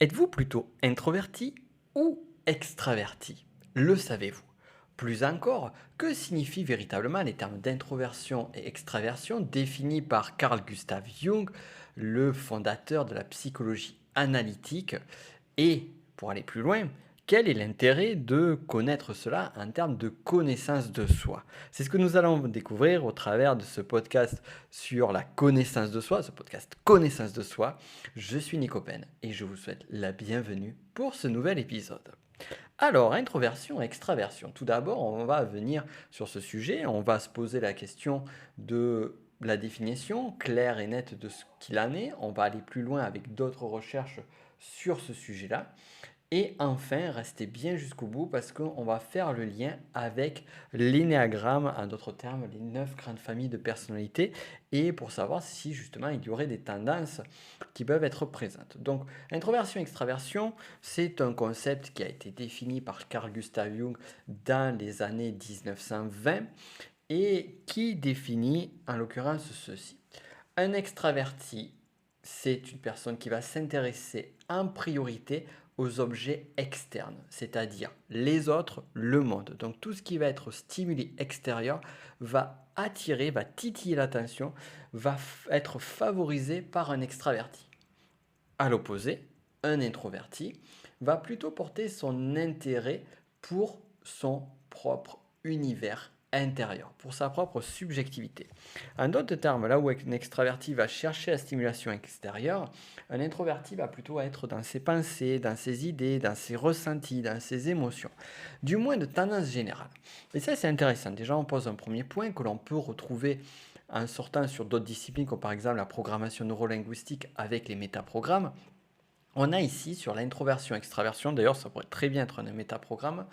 Êtes-vous plutôt introverti ou extraverti? Le savez-vous? Plus encore, que signifient véritablement les termes d'introversion et extraversion définis par Carl Gustav Jung, le fondateur de la psychologie analytique? Et, pour aller plus loin, quel est l'intérêt de connaître cela en termes de connaissance de soi? C'est ce que nous allons découvrir au travers de ce podcast sur la connaissance de soi, ce podcast Connaissance de soi. Je suis Nico Pen et je vous souhaite la bienvenue pour ce nouvel épisode. Alors, introversion, extraversion. Tout d'abord, on va venir sur ce sujet, on va se poser la question de la définition claire et nette de ce qu'il en est. On va aller plus loin avec d'autres recherches sur ce sujet-là. Et enfin, restez bien jusqu'au bout parce qu'on va faire le lien avec l'énéagramme, en d'autres termes, les 9 grandes familles de personnalités, et pour savoir si justement il y aurait des tendances qui peuvent être présentes. Donc, introversion-extraversion, c'est un concept qui a été défini par Carl Gustav Jung dans les années 1920 et qui définit en l'occurrence ceci. Un extraverti, c'est une personne qui va s'intéresser en priorité aux objets externes, c'est-à-dire les autres, le monde. Donc tout ce qui va être stimuli extérieur va attirer, va titiller l'attention, va être favorisé par un extraverti. À l'opposé, un introverti va plutôt porter son intérêt pour son propre univers intérieur, pour sa propre subjectivité. En d'autres termes, là où un extraverti va chercher la stimulation extérieure, un introverti va plutôt être dans ses pensées, dans ses idées, dans ses ressentis, dans ses émotions, du moins de tendance générale. Et ça, c'est intéressant. Déjà, on pose un premier point que l'on peut retrouver en sortant sur d'autres disciplines, comme par exemple la programmation neurolinguistique avec les métaprogrammes. On a ici sur l'introversion-extraversion, d'ailleurs ça pourrait très bien être un métaprogramme,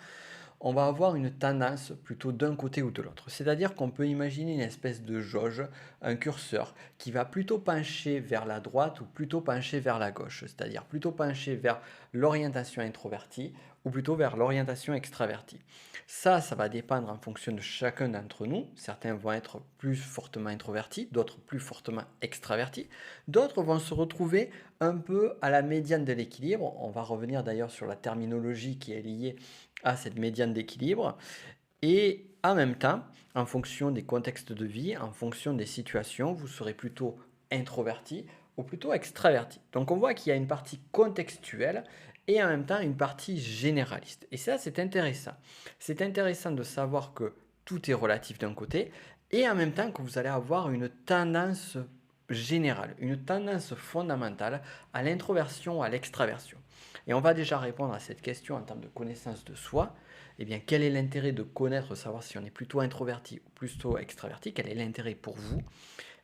on va avoir une tendance plutôt d'un côté ou de l'autre. C'est-à-dire qu'on peut imaginer une espèce de jauge, un curseur qui va plutôt pencher vers la droite ou plutôt pencher vers la gauche, c'est-à-dire plutôt pencher vers l'orientation introvertie ou plutôt vers l'orientation extravertie. Ça va dépendre en fonction de chacun d'entre nous. Certains vont être plus fortement introvertis, d'autres plus fortement extravertis. D'autres vont se retrouver un peu à la médiane de l'équilibre. On va revenir d'ailleurs sur la terminologie qui est liée à cette médiane d'équilibre. Et en même temps, en fonction des contextes de vie, en fonction des situations, vous serez plutôt introverti ou plutôt extraverti. Donc on voit qu'il y a une partie contextuelle et en même temps une partie généraliste. Et ça, c'est intéressant. C'est intéressant de savoir que tout est relatif d'un côté et en même temps que vous allez avoir une tendance générale, une tendance fondamentale à l'introversion ou à l'extraversion. Et on va déjà répondre à cette question en termes de connaissance de soi. Eh bien, quel est l'intérêt de connaître, savoir si on est plutôt introverti ou plutôt extraverti? Quel est l'intérêt pour vous?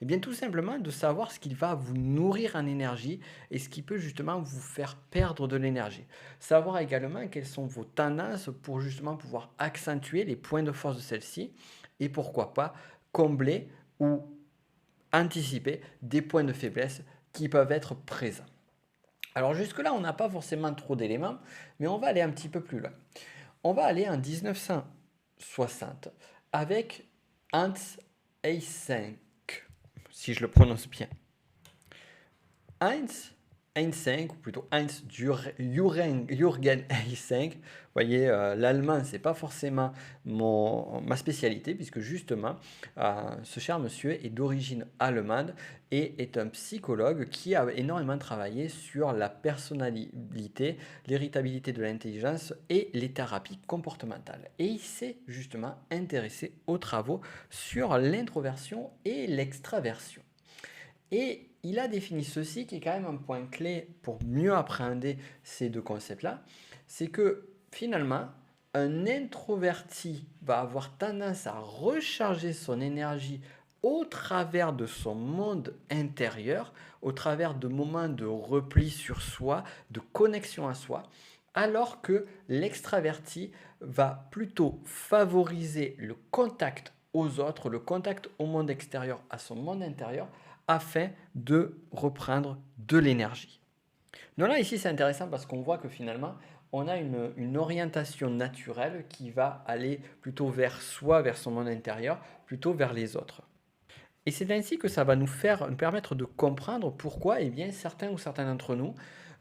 Eh bien, tout simplement de savoir ce qui va vous nourrir en énergie et ce qui peut justement vous faire perdre de l'énergie. Savoir également quelles sont vos tendances pour justement pouvoir accentuer les points de force de celles-ci et pourquoi pas combler ou anticiper des points de faiblesse qui peuvent être présents. Alors jusque-là, on n'a pas forcément trop d'éléments, mais on va aller un petit peu plus loin. On va aller en 1960 avec Hans Eysenck, si je le prononce bien. Heinz Eysenck, ou plutôt Jürgen Eysenck. Vous voyez, l'allemand, c'est pas forcément ma spécialité, puisque justement, ce cher monsieur est d'origine allemande et est un psychologue qui a énormément travaillé sur la personnalité, l'héritabilité de l'intelligence et les thérapies comportementales. Et il s'est justement intéressé aux travaux sur l'introversion et l'extraversion. Et il a défini ceci, qui est quand même un point clé pour mieux appréhender ces deux concepts-là, c'est que finalement, un introverti va avoir tendance à recharger son énergie au travers de son monde intérieur, au travers de moments de repli sur soi, de connexion à soi, alors que l'extraverti va plutôt favoriser le contact aux autres, le contact au monde extérieur, à son monde intérieur, afin de reprendre de l'énergie. Donc là, ici, c'est intéressant parce qu'on voit que finalement, on a une orientation naturelle qui va aller plutôt vers soi, vers son monde intérieur, plutôt vers les autres. Et c'est ainsi que ça va nous permettre de comprendre pourquoi certains ou certains d'entre nous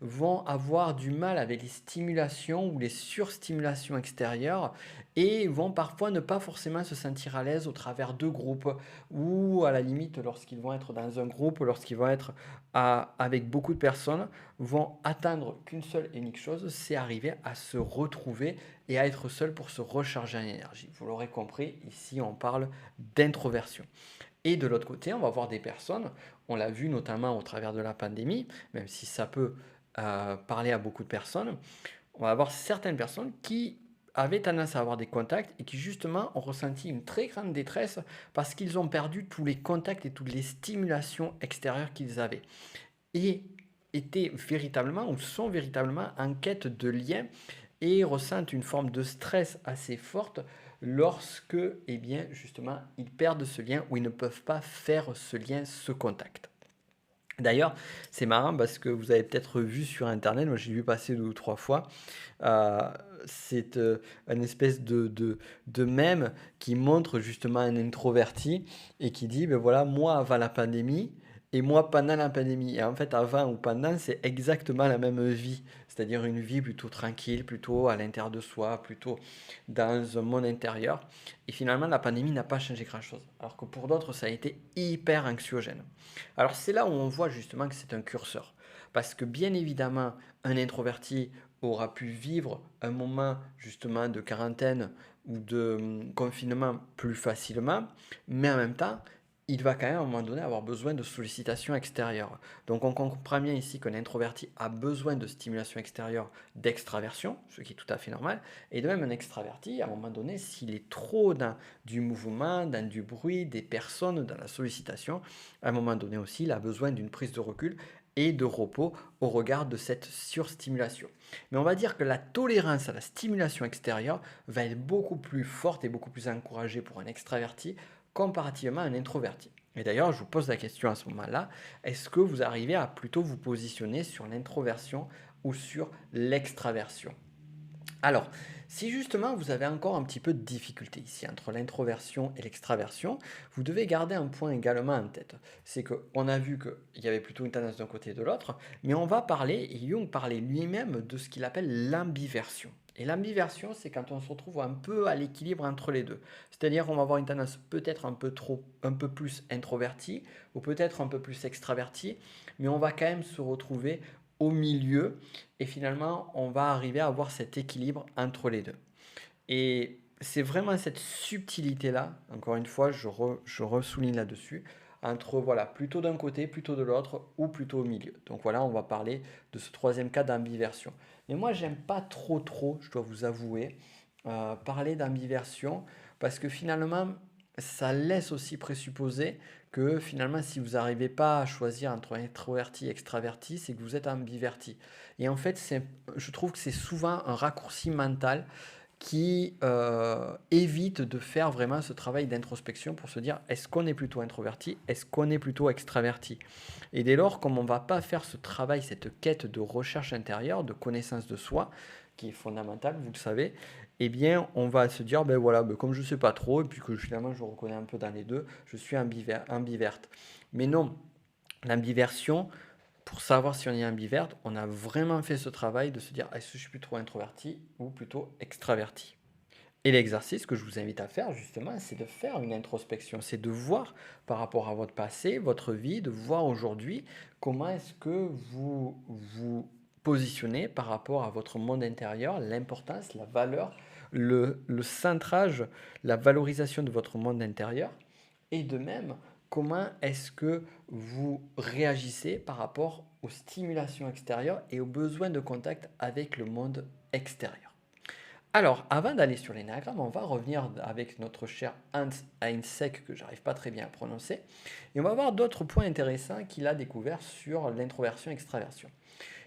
vont avoir du mal avec les stimulations ou les surstimulations extérieures et vont parfois ne pas forcément se sentir à l'aise au travers de groupes ou à la limite lorsqu'ils vont être dans un groupe, lorsqu'ils vont être avec beaucoup de personnes, vont attendre qu'une seule et unique chose, c'est arriver à se retrouver et à être seul pour se recharger en énergie. Vous l'aurez compris, ici on parle d'introversion. Et de l'autre côté, on va voir des personnes, on l'a vu notamment au travers de la pandémie, même si ça peut parler à beaucoup de personnes, on va avoir certaines personnes qui avaient tendance à avoir des contacts et qui justement ont ressenti une très grande détresse parce qu'ils ont perdu tous les contacts et toutes les stimulations extérieures qu'ils avaient. Et étaient véritablement ou sont véritablement en quête de lien et ressentent une forme de stress assez forte lorsque, eh bien, justement, ils perdent ce lien ou ils ne peuvent pas faire ce lien, ce contact. D'ailleurs, c'est marrant parce que vous avez peut-être vu sur Internet, moi j'ai vu passer 2 ou 3 fois, euh, c'est une espèce de mème qui montre justement un introverti et qui dit, ben voilà, moi avant la pandémie et moi pendant la pandémie. Et en fait, avant ou pendant, c'est exactement la même vie, c'est-à-dire une vie plutôt tranquille, plutôt à l'intérieur de soi, plutôt dans un monde intérieur. Et finalement, la pandémie n'a pas changé grand-chose, alors que pour d'autres, ça a été hyper anxiogène. Alors c'est là où on voit justement que c'est un curseur. Parce que bien évidemment, un introverti aura pu vivre un moment justement de quarantaine ou de confinement plus facilement, mais en même temps, il va quand même à un moment donné avoir besoin de sollicitations extérieures. Donc on comprend bien ici qu'un introverti a besoin de stimulation extérieure, d'extraversion, ce qui est tout à fait normal, et de même un extraverti, à un moment donné, s'il est trop dans du mouvement, dans du bruit, des personnes, dans la sollicitation, à un moment donné aussi, il a besoin d'une prise de recul et de repos au regard de cette surstimulation. Mais on va dire que la tolérance à la stimulation extérieure va être beaucoup plus forte et beaucoup plus encouragée pour un extraverti comparativement à un introverti. Et d'ailleurs, je vous pose la question à ce moment-là, est-ce que vous arrivez à plutôt vous positionner sur l'introversion ou sur l'extraversion? Alors, si justement vous avez encore un petit peu de difficulté ici entre l'introversion et l'extraversion, vous devez garder un point également en tête. C'est qu'on a vu qu'il y avait plutôt une tendance d'un côté et de l'autre, mais on va parler, et Jung parlait lui-même de ce qu'il appelle l'ambiversion. Et l'ambiversion, c'est quand on se retrouve un peu à l'équilibre entre les deux. C'est-à-dire qu'on va avoir une tendance peut-être un peu plus introvertie, ou peut-être un peu plus extravertie, mais on va quand même se retrouver au milieu et finalement on va arriver à avoir cet équilibre entre les deux. Et c'est vraiment cette subtilité-là, encore une fois, je ressouligne là-dessus, entre voilà, plutôt d'un côté, plutôt de l'autre, ou plutôt au milieu. Donc voilà, on va parler de ce troisième cas d'ambiversion. Mais moi, j'aime pas trop, je dois vous avouer, parler d'ambiversion, parce que finalement, ça laisse aussi présupposer que finalement, si vous n'arrivez pas à choisir entre introverti et extraverti, c'est que vous êtes ambiverti. Et en fait, je trouve que c'est souvent un raccourci mental qui évite de faire vraiment ce travail d'introspection pour se dire est-ce qu'on est plutôt introverti, est-ce qu'on est plutôt extraverti. Et dès lors, comme on ne va pas faire ce travail, cette quête de recherche intérieure, de connaissance de soi, qui est fondamentale, vous le savez, eh bien, on va se dire, ben voilà, ben comme je ne sais pas trop, et puis que finalement je reconnais un peu dans les deux, je suis ambiverte. Mais non, l'ambiversion, pour savoir si on est ambiverte, on a vraiment fait ce travail de se dire est-ce que je suis plutôt introverti ou plutôt extraverti. Et l'exercice que je vous invite à faire justement, c'est de faire une introspection, c'est de voir par rapport à votre passé, votre vie, de voir aujourd'hui comment est-ce que vous vous positionnez par rapport à votre monde intérieur, l'importance, la valeur, le centrage, la valorisation de votre monde intérieur, et de même, comment est-ce que vous réagissez par rapport aux stimulations extérieures et aux besoins de contact avec le monde extérieur. Alors, avant d'aller sur l'énagramme, on va revenir avec notre cher Hans Eynsek, que j'arrive pas très bien à prononcer, et on va voir d'autres points intéressants qu'il a découverts sur l'introversion-extraversion.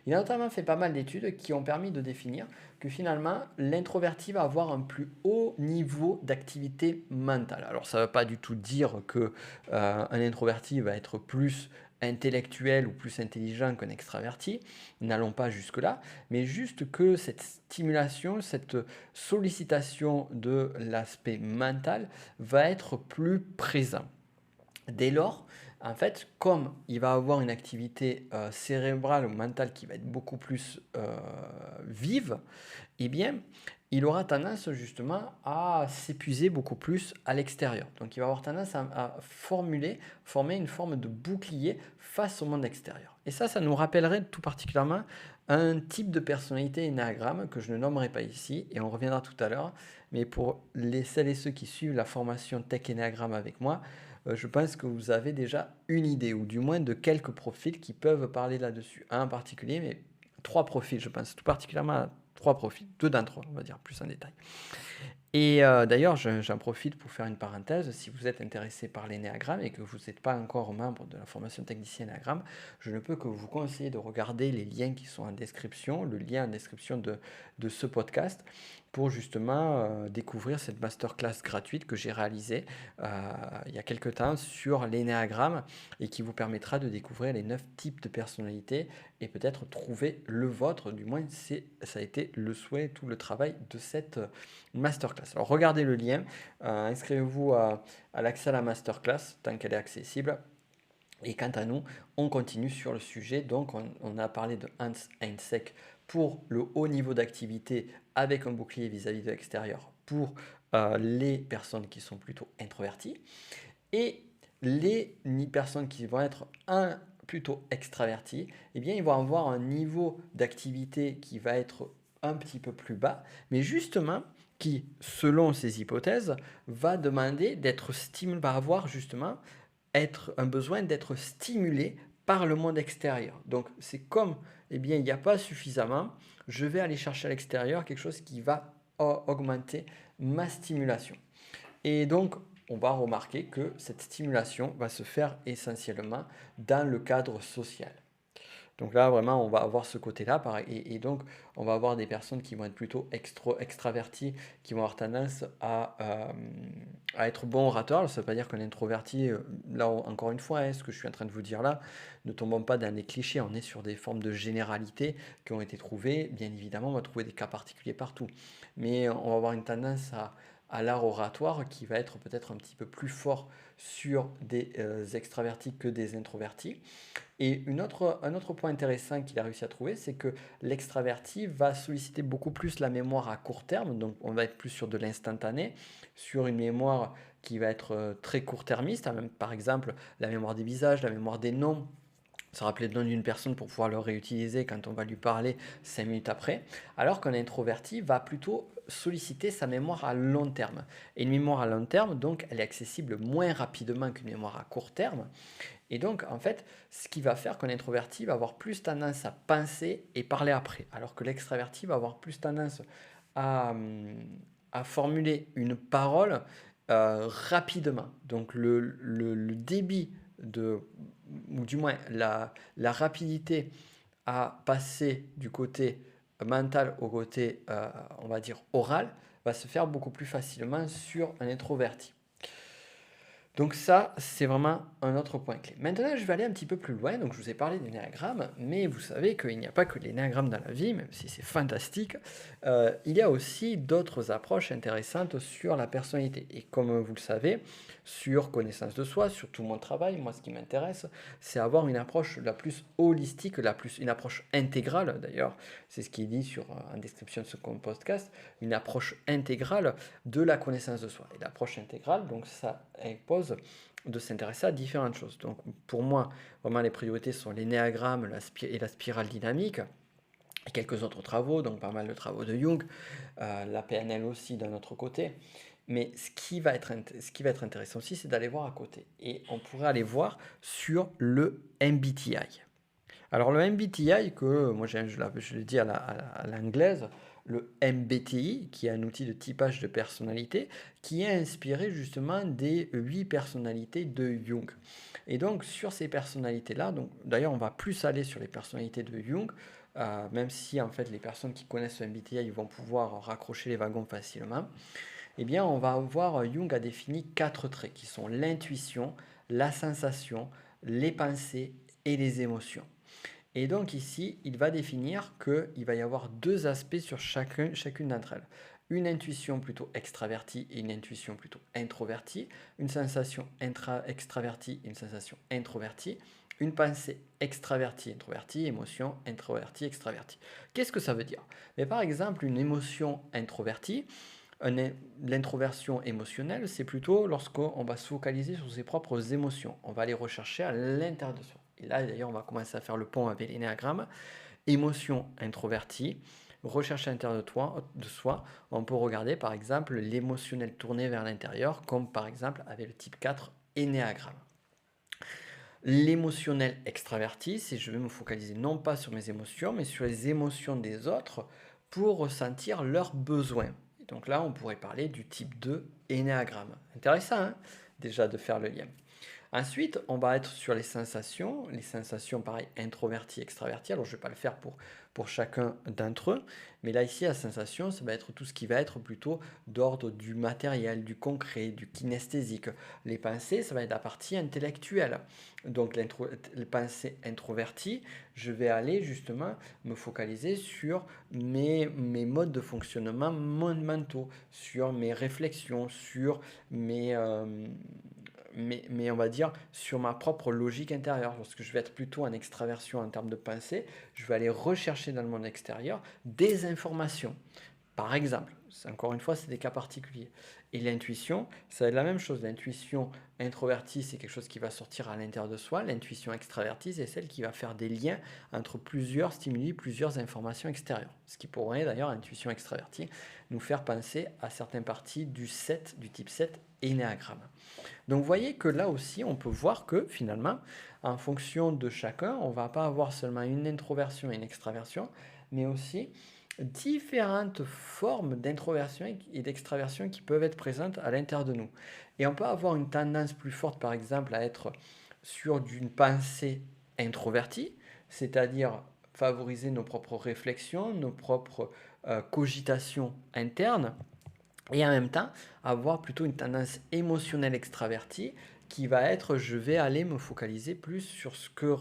Il a notamment fait pas mal d'études qui ont permis de définir que finalement, l'introverti va avoir un plus haut niveau d'activité mentale. Alors, ça ne veut pas du tout dire que un introverti va être plus intellectuel ou plus intelligent qu'un extraverti, n'allons pas jusque-là, mais juste que cette stimulation, cette sollicitation de l'aspect mental va être plus présent. Dès lors, En fait, comme il va avoir une activité cérébrale ou mentale qui va être beaucoup plus vive, eh bien, il aura tendance justement à s'épuiser beaucoup plus à l'extérieur. Donc, il va avoir tendance à former une forme de bouclier face au monde extérieur. Et ça nous rappellerait tout particulièrement un type de personnalité énéagramme que je ne nommerai pas ici, et on reviendra tout à l'heure. Mais pour celles et ceux qui suivent la formation Tech Énéagramme avec moi, je pense que vous avez déjà une idée, ou du moins de quelques profils qui peuvent parler là-dessus. Un en particulier, mais trois profils, je pense, tout particulièrement à trois profils, deux d'entre eux, on va dire plus en détail. Et d'ailleurs, j'en profite pour faire une parenthèse. Si vous êtes intéressé par l'énéagramme et que vous n'êtes pas encore membre de la formation technicien énéagramme, je ne peux que vous conseiller de regarder les liens qui sont en description, le lien en description de ce podcast, pour justement découvrir cette masterclass gratuite que j'ai réalisée il y a quelques temps sur l'énéagramme et qui vous permettra de découvrir les 9 types de personnalités et peut-être trouver le vôtre, du moins ça a été le souhait, tout le travail de cette masterclass. Alors regardez le lien, inscrivez-vous à l'accès à la masterclass tant qu'elle est accessible. Et quant à nous, on continue sur le sujet. Donc on a parlé de Hans Eynsek pour le haut niveau d'activité avec un bouclier vis-à-vis de l'extérieur pour les personnes qui sont plutôt introverties. Et les personnes qui vont être plutôt extraverties, eh bien, ils vont avoir un niveau d'activité qui va être un petit peu plus bas, mais justement qui, selon ces hypothèses, va demander d'être stimulé, va avoir justement un besoin d'être stimulé par le monde extérieur. Donc c'est comme, eh bien, il n'y a pas suffisamment, je vais aller chercher à l'extérieur quelque chose qui va augmenter ma stimulation. Et donc, on va remarquer que cette stimulation va se faire essentiellement dans le cadre social. Donc là, vraiment, on va avoir ce côté-là. Et donc, on va avoir des personnes qui vont être plutôt extraverties, qui vont avoir tendance à être bons orateurs. Ça ne veut pas dire qu'un introverti, là, encore une fois, ce que je suis en train de vous dire là, ne tombons pas dans les clichés. On est sur des formes de généralité qui ont été trouvées. Bien évidemment, on va trouver des cas particuliers partout. Mais on va avoir une tendance à l'art oratoire qui va être peut-être un petit peu plus fort sur des extravertis que des introvertis. Et un autre point intéressant qu'il a réussi à trouver, c'est que l'extraverti va solliciter beaucoup plus la mémoire à court terme, donc on va être plus sur de l'instantané, sur une mémoire qui va être très court-termiste, hein, par exemple la mémoire des visages, la mémoire des noms, se rappeler le nom d'une personne pour pouvoir le réutiliser quand on va lui parler 5 minutes après, alors qu'un introverti va plutôt solliciter sa mémoire à long terme. Et une mémoire à long terme, donc, elle est accessible moins rapidement qu'une mémoire à court terme. Et donc, en fait, ce qui va faire qu'un introverti va avoir plus tendance à penser et parler après, alors que l'extraverti va avoir plus tendance à, à formuler une parole rapidement. Donc, le débit ou du moins la rapidité à passer du côté mental au côté, on va dire, oral, va se faire beaucoup plus facilement sur un introverti. Donc ça, c'est vraiment un autre point clé. Maintenant, je vais aller un petit peu plus loin. Donc je vous ai parlé des néagrammes, mais vous savez qu'il n'y a pas que les néagrammes dans la vie, même si c'est fantastique. Il y a aussi d'autres approches intéressantes sur la personnalité. Et comme vous le savez, sur connaissance de soi, sur tout mon travail, moi ce qui m'intéresse, c'est avoir une approche la plus holistique, une approche intégrale d'ailleurs. C'est ce qui est dit en description de ce podcast, une approche intégrale de la connaissance de soi. Et l'approche intégrale, donc ça impose de s'intéresser à différentes choses. Donc pour moi, vraiment les priorités sont les néagrammes et la spirale dynamique, et quelques autres travaux, donc pas mal de travaux de Jung, la PNL aussi d'un autre côté. Mais ce qui va être intéressant aussi, c'est d'aller voir à côté. Et on pourrait aller voir sur le MBTI. Alors le MBTI, que moi je l'ai dit à l'anglaise, le MBTI, qui est un outil de typage de personnalité, qui est inspiré justement des 8 personnalités de Jung. Et donc sur ces personnalités-là, d'ailleurs on va plus aller sur les personnalités de Jung, même si en fait les personnes qui connaissent le MBTI vont pouvoir raccrocher les wagons facilement, eh bien on va voir, Jung a défini 4 traits qui sont l'intuition, la sensation, les pensées et les émotions. Et donc ici, il va définir qu'il va y avoir deux aspects sur chacune d'entre elles. Une intuition plutôt extravertie et une intuition plutôt introvertie, une sensation extravertie et une sensation introvertie, une pensée extravertie, introvertie, émotion introvertie, extravertie. Qu'est-ce que ça veut dire? Mais par exemple, une émotion introvertie, l'introversion émotionnelle, c'est plutôt lorsqu'on va se focaliser sur ses propres émotions. On va aller rechercher à l'intérieur de soi. Et là, d'ailleurs, on va commencer à faire le pont avec l'énéagramme. Émotion introvertie, recherche à l'intérieur de soi. On peut regarder, par exemple, l'émotionnel tourné vers l'intérieur, comme par exemple avec le type 4 énéagramme. L'émotionnel extraverti, c'est je vais me focaliser non pas sur mes émotions, mais sur les émotions des autres pour ressentir leurs besoins. Et donc là, on pourrait parler du type 2 énéagramme. Intéressant, hein, déjà de faire le lien. Ensuite, on va être sur les sensations pareil, introverties, extraverties. Alors, je ne vais pas le faire pour chacun d'entre eux, mais là, ici, la sensation, ça va être tout ce qui va être plutôt d'ordre du matériel, du concret, du kinesthésique. Les pensées, ça va être la partie intellectuelle. Donc, les pensées introverties, je vais aller justement me focaliser sur mes modes de fonctionnement mentaux, sur mes réflexions, sur mais on va dire sur ma propre logique intérieure. Lorsque je vais être plutôt en extraversion en termes de pensée, je vais aller rechercher dans le monde extérieur des informations. Par exemple, encore une fois, c'est des cas particuliers. Et l'intuition, ça va être la même chose. L'intuition introvertie, c'est quelque chose qui va sortir à l'intérieur de soi. L'intuition extravertie, c'est celle qui va faire des liens entre plusieurs stimuli, plusieurs informations extérieures. Ce qui pourrait d'ailleurs, l'intuition extravertie, nous faire penser à certaines parties du type 7 énéagramme. Donc vous voyez que là aussi, on peut voir que finalement, en fonction de chacun, on ne va pas avoir seulement une introversion et une extraversion, mais aussi différentes formes d'introversion et d'extraversion qui peuvent être présentes à l'intérieur de nous. Et on peut avoir une tendance plus forte, par exemple, à être sur d'une pensée introvertie, c'est-à-dire favoriser nos propres réflexions, nos propres cogitations internes, et en même temps avoir plutôt une tendance émotionnelle extravertie qui va être je vais aller me focaliser plus sur ce que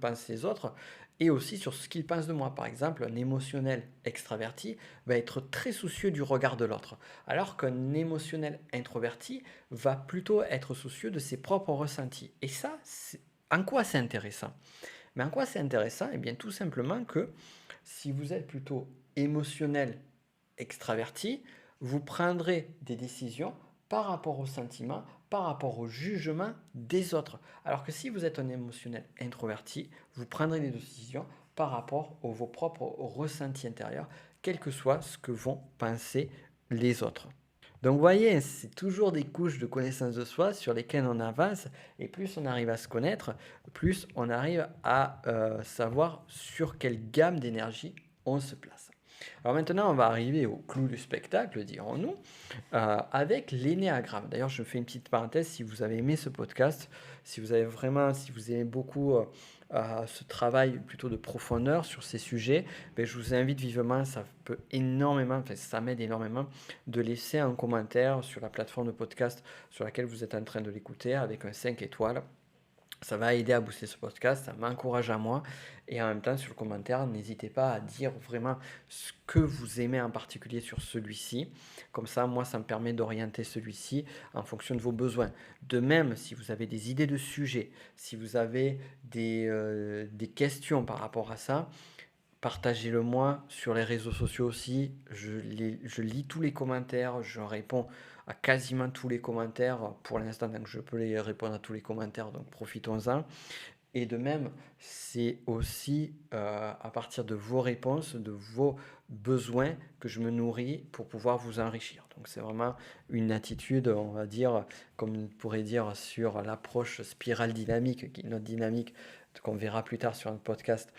pensent les autres et aussi sur ce qu'ils pensent de moi. Par exemple, un émotionnel extraverti va être très soucieux du regard de l'autre, alors qu'un émotionnel introverti va plutôt être soucieux de ses propres ressentis. Et ça, en quoi c'est intéressant? Mais en quoi c'est intéressant? Eh bien tout simplement que si vous êtes plutôt émotionnel extraverti, vous prendrez des décisions par rapport aux sentiments, par rapport au jugement des autres. Alors que si vous êtes un émotionnel introverti, vous prendrez des décisions par rapport à vos propres ressentis intérieurs, quel que soit ce que vont penser les autres. Donc vous voyez, c'est toujours des couches de connaissance de soi sur lesquelles on avance, et plus on arrive à se connaître, plus on arrive à savoir sur quelle gamme d'énergie on se place. Alors maintenant, on va arriver au clou du spectacle, dirons-nous, avec l'énéagramme. D'ailleurs, je fais une petite parenthèse, si vous avez aimé ce podcast, si vous aimez beaucoup ce travail plutôt de profondeur sur ces sujets, ben, je vous invite vivement, ça peut énormément, enfin, ça m'aide énormément, de laisser un commentaire sur la plateforme de podcast sur laquelle vous êtes en train de l'écouter avec un 5 étoiles. Ça va aider à booster ce podcast, ça m'encourage à moi. Et en même temps, sur le commentaire, n'hésitez pas à dire vraiment ce que vous aimez en particulier sur celui-ci. Comme ça, moi, ça me permet d'orienter celui-ci en fonction de vos besoins. De même, si vous avez des idées de sujets, si vous avez des questions par rapport à ça, partagez-le moi sur les réseaux sociaux aussi. Je lis tous les commentaires, je réponds à quasiment tous les commentaires pour l'instant, donc je peux les répondre à tous les commentaires, donc profitons-en. Et de même, c'est aussi à partir de vos réponses, de vos besoins que je me nourris pour pouvoir vous enrichir. Donc c'est vraiment une attitude, on va dire, comme on pourrait dire sur l'approche spirale dynamique, qui est notre dynamique qu'on verra plus tard sur un podcast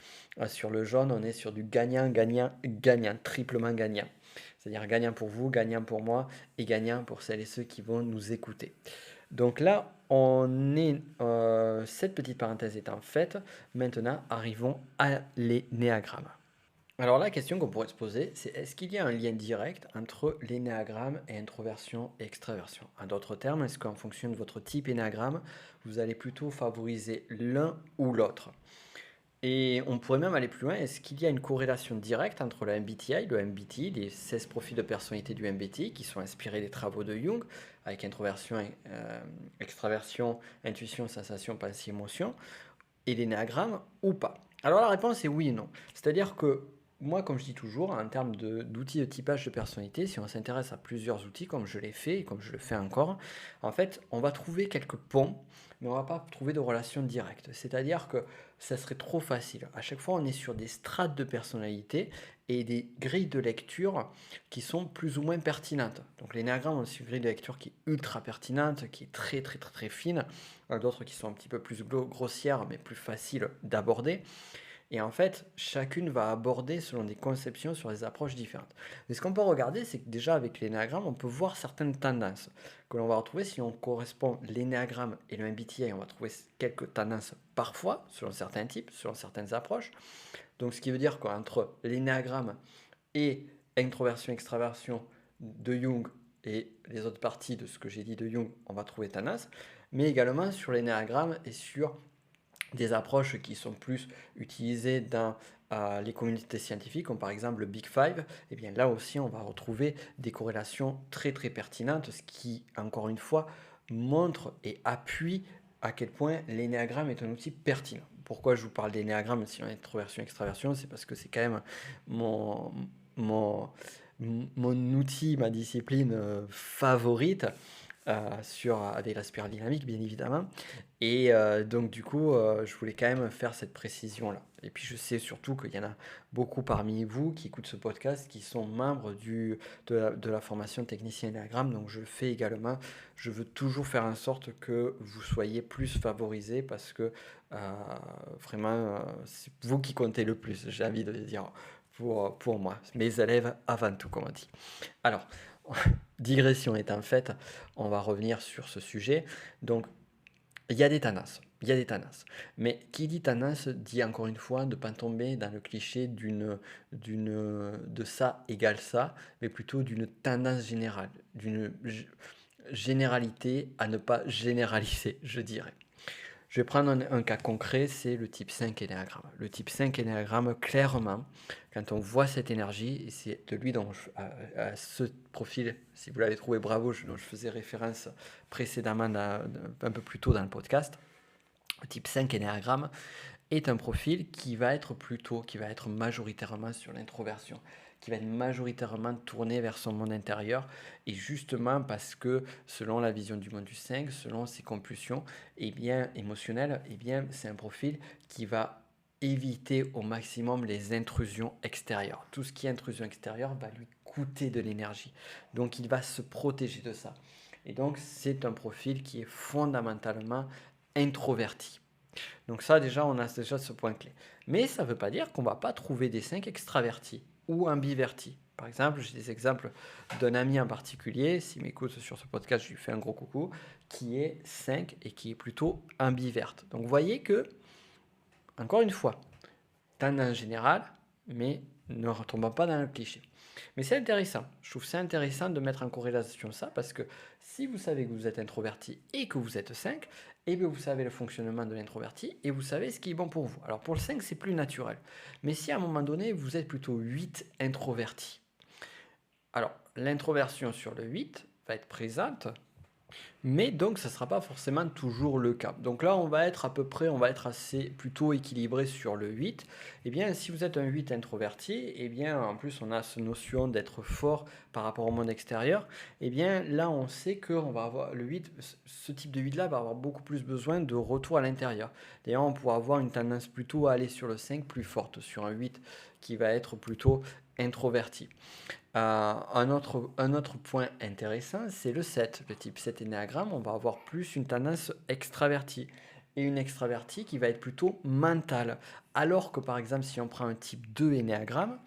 sur le jaune, on est sur du gagnant, gagnant, gagnant, triplement gagnant. C'est-à-dire gagnant pour vous, gagnant pour moi et gagnant pour celles et ceux qui vont nous écouter. Donc là, cette petite parenthèse étant faite, maintenant arrivons à l'énéagramme. Alors la question qu'on pourrait se poser, c'est est-ce qu'il y a un lien direct entre l'énéagramme et introversion et extraversion? En d'autres termes, est-ce qu'en fonction de votre type énéagramme, vous allez plutôt favoriser l'un ou l'autre? Et on pourrait même aller plus loin. Est-ce qu'il y a une corrélation directe entre le MBTI, les 16 profils de personnalité du MBTI qui sont inspirés des travaux de Jung, avec introversion, extraversion, intuition, sensation, pensée, émotion, et l'énéagramme ou pas? Alors la réponse est oui et non. C'est-à-dire que moi, comme je dis toujours, en termes d'outils de typage de personnalité, si on s'intéresse à plusieurs outils, comme je l'ai fait et comme je le fais encore, en fait, on va trouver quelques ponts, mais on ne va pas trouver de relation directe. C'est-à-dire que ça serait trop facile. À chaque fois, on est sur des strates de personnalité et des grilles de lecture qui sont plus ou moins pertinentes. Donc l'énéagramme, on a une grille de lecture qui est ultra pertinente, qui est très très très très fine, d'autres qui sont un petit peu plus grossières, mais plus faciles d'aborder. Et en fait, chacune va aborder selon des conceptions sur des approches différentes. Mais ce qu'on peut regarder, c'est que déjà avec l'énéagramme, on peut voir certaines tendances que l'on va retrouver si on correspond l'énéagramme et le MBTI. On va trouver quelques tendances parfois, selon certains types, selon certaines approches. Donc ce qui veut dire qu'entre l'énéagramme et introversion-extraversion de Jung et les autres parties de ce que j'ai dit de Jung, on va trouver tendance. Mais également sur l'énéagramme et sur des approches qui sont plus utilisées dans les communautés scientifiques, comme par exemple le Big Five, et bien là aussi on va retrouver des corrélations très très pertinentes, ce qui, encore une fois, montre et appuie à quel point l'énéagramme est un outil pertinent. Pourquoi je vous parle d'énéagramme si on est introversion extraversion, c'est parce que c'est quand même mon, mon, mon outil, ma discipline favorite avec la spirale dynamique, bien évidemment. Et donc, du coup, je voulais quand même faire cette précision-là. Et puis, je sais surtout qu'il y en a beaucoup parmi vous qui écoutent ce podcast qui sont membres de la formation technicien Enneagramme. Donc, je le fais également. Je veux toujours faire en sorte que vous soyez plus favorisés parce que vraiment, c'est vous qui comptez le plus, j'ai envie de le dire pour moi. Mes élèves avant tout, comme on dit. Alors, digression étant faite, on va revenir sur ce sujet. Donc, il y a des tendances. Il y a des tendances. Mais qui dit tendance dit encore une fois de ne pas tomber dans le cliché de ça égale ça, mais plutôt d'une tendance générale, d'une généralité à ne pas généraliser, je dirais. Je vais prendre un cas concret, c'est le type 5 énéagramme. Le type 5 énéagramme, clairement, quand on voit cette énergie, et c'est de lui à ce profil, si vous l'avez trouvé, bravo, dont je faisais référence précédemment un peu plus tôt dans le podcast, le type 5 énéagramme est un profil qui va être majoritairement sur l'introversion, qui va être majoritairement tourné vers son monde intérieur, et justement parce que selon la vision du monde du 5, selon ses compulsions émotionnelles, c'est un profil qui va éviter au maximum les intrusions extérieures. Tout ce qui est intrusion extérieure va lui coûter de l'énergie. Donc il va se protéger de ça. Et donc c'est un profil qui est fondamentalement introverti. Donc ça déjà, on a déjà ce point clé. Mais ça ne veut pas dire qu'on ne va pas trouver des 5 extravertis ou ambivertis. Par exemple, j'ai des exemples d'un ami en particulier, s'il m'écoute sur ce podcast, je lui fais un gros coucou, qui est 5 et qui est plutôt ambiverte. Donc vous voyez que, encore une fois, tendance générale, mais ne retombons pas dans le cliché. Mais c'est intéressant, je trouve ça intéressant de mettre en corrélation ça, parce que si vous savez que vous êtes introverti et que vous êtes 5, et bien vous savez le fonctionnement de l'introverti et vous savez ce qui est bon pour vous. Alors pour le 5, c'est plus naturel. Mais si à un moment donné, vous êtes plutôt 8 introverti, alors l'introversion sur le 8 va être présente, mais donc, ça ne sera pas forcément toujours le cas. Donc là, on va être assez plutôt équilibré sur le 8. Eh bien, si vous êtes un 8 introverti, eh bien, en plus, on a cette notion d'être fort par rapport au monde extérieur. Eh bien, là, on sait qu'on va avoir le 8, ce type de 8-là va avoir beaucoup plus besoin de retour à l'intérieur. D'ailleurs, on pourra avoir une tendance plutôt à aller sur le 5 plus forte, sur un 8 qui va être plutôt introverti. Un autre point intéressant, c'est le 7. Le type 7 énéagramme, on va avoir plus une tendance extravertie. Et une extravertie qui va être plutôt mentale. Alors que par exemple, si on prend un type 2 énéagramme,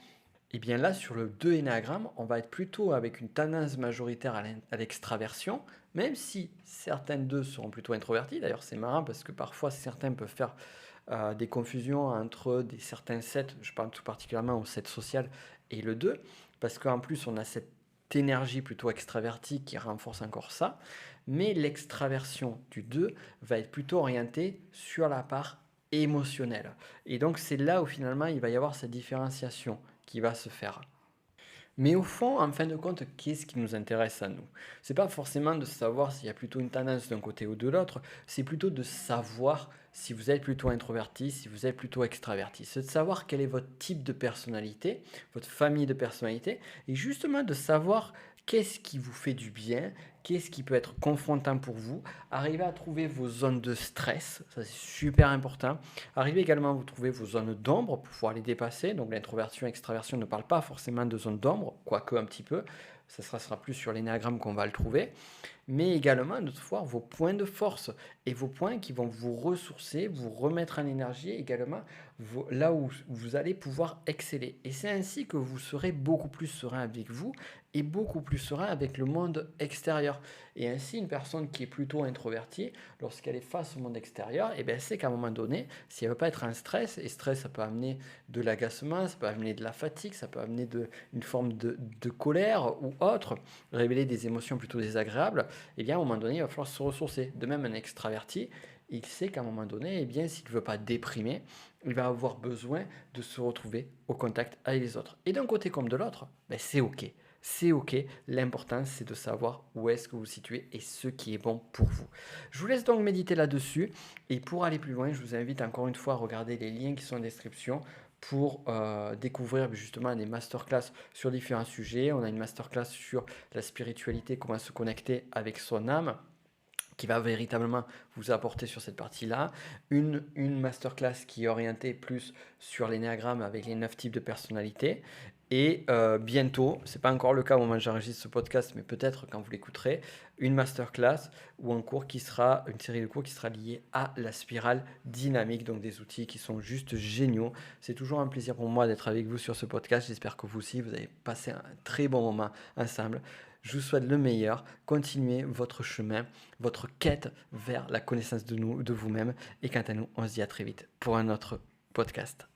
et bien là, sur le 2 énéagramme, on va être plutôt avec une tendance majoritaire à l'extraversion, même si certains d'eux seront plutôt introvertis. D'ailleurs, c'est marrant parce que parfois, certains peuvent faire des confusions entre certains 7, je parle tout particulièrement au 7 social, et le 2, parce qu'en plus, on a cette énergie plutôt extravertie qui renforce encore ça, mais l'extraversion du 2 va être plutôt orientée sur la part émotionnel. Et donc c'est là où finalement il va y avoir cette différenciation qui va se faire. Mais au fond, en fin de compte, qu'est-ce qui nous intéresse à nous? C'est pas forcément de savoir s'il y a plutôt une tendance d'un côté ou de l'autre, c'est plutôt de savoir si vous êtes plutôt introverti, si vous êtes plutôt extraverti. C'est de savoir quel est votre type de personnalité, votre famille de personnalité, et justement de savoir qu'est-ce qui vous fait du bien, qu'est-ce qui peut être confrontant pour vous, arriver à trouver vos zones de stress, ça c'est super important. Arrivez également à vous trouver vos zones d'ombre pour pouvoir les dépasser. Donc l'introversion et l'extraversion ne parlent pas forcément de zones d'ombre, quoique un petit peu. Ça sera plus sur l'énéagramme qu'on va le trouver. Mais également de voir vos points de force et vos points qui vont vous ressourcer, vous remettre en énergie également là où vous allez pouvoir exceller. Et c'est ainsi que vous serez beaucoup plus serein avec vous et beaucoup plus serein avec le monde extérieur. Et ainsi, une personne qui est plutôt introvertie, lorsqu'elle est face au monde extérieur, eh bien, elle sait qu'à un moment donné, si elle ne veut pas être en stress, et stress, ça peut amener de l'agacement, ça peut amener de la fatigue, ça peut amener une forme de colère ou autre, révéler des émotions plutôt désagréables, eh bien, à un moment donné, il va falloir se ressourcer. De même, un extraverti, il sait qu'à un moment donné, eh bien, s'il ne veut pas déprimer, il va avoir besoin de se retrouver au contact avec les autres. Et d'un côté comme de l'autre, ben, c'est OK. C'est OK. L'important, c'est de savoir où est-ce que vous vous situez et ce qui est bon pour vous. Je vous laisse donc méditer là-dessus. Et pour aller plus loin, je vous invite encore une fois à regarder les liens qui sont en description pour découvrir justement des masterclass sur différents sujets. On a une masterclass sur la spiritualité, comment se connecter avec son âme, qui va véritablement vous apporter sur cette partie-là. Une masterclass qui est orientée plus sur l'énéagramme avec les 9 types de personnalité. Et bientôt, ce n'est pas encore le cas au moment où j'enregistre ce podcast, mais peut-être quand vous l'écouterez, une masterclass ou un cours qui sera, une série de cours qui sera liée à la spirale dynamique, donc des outils qui sont juste géniaux. C'est toujours un plaisir pour moi d'être avec vous sur ce podcast. J'espère que vous aussi, vous avez passé un très bon moment ensemble. Je vous souhaite le meilleur. Continuez votre chemin, votre quête vers la connaissance de vous-même. Et quant à nous, on se dit à très vite pour un autre podcast.